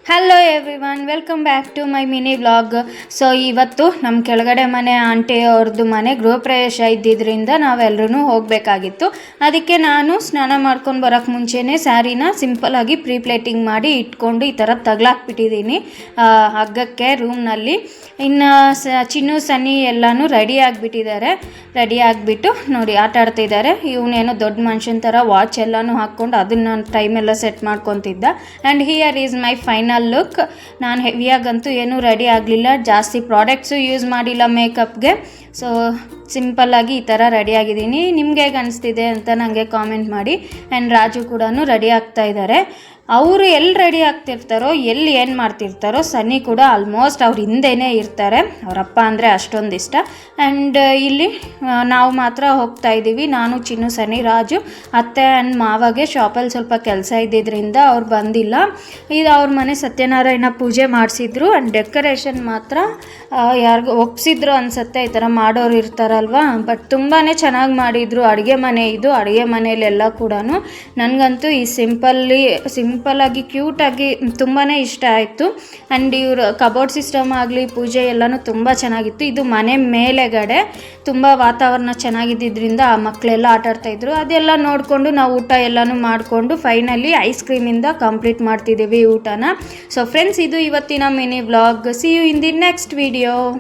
Hello everyone, welcome back to my mini vlog. So ಇವತ್ತು ನಮ್ಮ ಕೆಳಗಡೆ ಮನೆ ಆಂಟಿ ಅವ್ರದ್ದು ಮನೆ ಗೃಹ ಪ್ರವೇಶ ಇದ್ದಿದ್ದರಿಂದ ನಾವೆಲ್ಲರೂ ಹೋಗಬೇಕಾಗಿತ್ತು. ಅದಕ್ಕೆ ನಾನು ಸ್ನಾನ ಮಾಡ್ಕೊಂಡು ಬರೋಕ್ಕೆ ಮುಂಚೆನೇ ಸ್ಯಾರಿನ ಸಿಂಪಲ್ಲಾಗಿ ಪ್ಲೇಟಿಂಗ್ ಮಾಡಿ ಇಟ್ಕೊಂಡು ಈ ಥರ ತಗ್ಲಾಕ್ಬಿಟ್ಟಿದ್ದೀನಿ ಹಗ್ಗಕ್ಕೆ ರೂಮ್ನಲ್ಲಿ. ಇನ್ನು ಚಿನ್ನು ಸನ್ನಿ ಎಲ್ಲನೂ ರೆಡಿ ಆಗಿಬಿಟ್ಟಿದ್ದಾರೆ. ರೆಡಿ ಆಗಿಬಿಟ್ಟು ನೋಡಿ ಆಟ ಆಡ್ತಿದ್ದಾರೆ. ಇವನೇನೋ ದೊಡ್ಡ ಮನುಷ್ಯನ ಥರ ವಾಚ್ ಎಲ್ಲನೂ ಹಾಕ್ಕೊಂಡು ಅದನ್ನು ಟೈಮೆಲ್ಲ ಸೆಟ್ ಮಾಡ್ಕೊತಿದ್ದ. And here is my final look. ನಾನು ಹೆವಿಯಾಗಂತೂ ಏನೂ ರೆಡಿ ಆಗಲಿಲ್ಲ, ಜಾಸ್ತಿ ಪ್ರಾಡಕ್ಟ್ಸು ಯೂಸ್ ಮಾಡಿಲ್ಲ ಮೇಕಪ್ಗೆ. ಸೊ ಸಿಂಪಲ್ಲಾಗಿ ಈ ಥರ ರೆಡಿ ಆಗಿದ್ದೀನಿ. ನಿಮ್ಗೆ ಹೇಗೆ ಅನಿಸ್ತಿದೆ ಅಂತ ನನಗೆ ಕಾಮೆಂಟ್ ಮಾಡಿ. ಆ್ಯಂಡ್ ರಾಜು ಕೂಡ ರೆಡಿ ಆಗ್ತಾ ಇದ್ದಾರೆ. ಅವರು ಎಲ್ಲಿ ರೆಡಿ ಆಗ್ತಿರ್ತಾರೋ, ಎಲ್ಲಿ ಏನು ಮಾಡ್ತಿರ್ತಾರೋ, ಸನ್ನಿ ಕೂಡ ಆಲ್ಮೋಸ್ಟ್ ಅವ್ರ ಹಿಂದೆನೇ ಇರ್ತಾರೆ. ಅವರಪ್ಪ ಅಂದರೆ ಅಷ್ಟೊಂದು ಇಷ್ಟ. ಆ್ಯಂಡ್ ಇಲ್ಲಿ ನಾವು ಮಾತ್ರ ಹೋಗ್ತಾ ಇದ್ದೀವಿ, ನಾನು, ಚಿನ್ನು, ಸನ್ನಿ, ರಾಜು. ಅತ್ತೆ ಆ್ಯಂಡ್ ಮಾವಾಗೆ ಶಾಪಲ್ಲಿ ಸ್ವಲ್ಪ ಕೆಲಸ ಇದ್ದಿದ್ದರಿಂದ ಅವ್ರು ಬಂದಿಲ್ಲ. ಇದು ಅವ್ರ ಮನೆ ಸತ್ಯನಾರಾಯಣ ಪೂಜೆ ಮಾಡಿಸಿದ್ರು. ಆ್ಯಂಡ್ ಡೆಕೋರೇಷನ್ ಮಾತ್ರ ಯಾರಿಗೂ ಒಪ್ಪಿಸಿದ್ರು ಅನಿಸುತ್ತೆ, ಈ ಥರ ಮಾಡೋರು ಇರ್ತಾರಲ್ವ. ಬಟ್ ತುಂಬಾ ಚೆನ್ನಾಗಿ ಮಾಡಿದರು. ಅಡುಗೆ ಮನೆ ಇದು, ಅಡುಗೆ ಮನೆಯಲ್ಲೆಲ್ಲ ಕೂಡ ನನಗಂತೂ ಈ ಸಿಂಪಲ್ಲಾಗಿ ಕ್ಯೂಟಾಗಿ ತುಂಬಾ ಇಷ್ಟ ಆಯಿತು. ಆ್ಯಂಡ್ ಇವರು ಕಬೋರ್ಡ್ ಸಿಸ್ಟಮ್ ಆಗಲಿ, ಪೂಜೆ ಎಲ್ಲನೂ ತುಂಬ ಚೆನ್ನಾಗಿತ್ತು. ಇದು ಮನೆ ಮೇಲೆಗಡೆ ತುಂಬ ವಾತಾವರಣ ಚೆನ್ನಾಗಿದ್ದರಿಂದ ಆ ಮಕ್ಕಳೆಲ್ಲ ಆಟಾಡ್ತಾಯಿದ್ರು. ಅದೆಲ್ಲ ನೋಡಿಕೊಂಡು ನಾವು ಊಟ ಎಲ್ಲನೂ ಮಾಡಿಕೊಂಡು ಫೈನಲಿ ಐಸ್ ಕ್ರೀಮಿಂದ ಕಂಪ್ಲೀಟ್ ಮಾಡ್ತಿದ್ದೀವಿ ಊಟನ. ಸೊ ಫ್ರೆಂಡ್ಸ್, ಇದು ಇವತ್ತಿನ mini vlog. See you in the next video.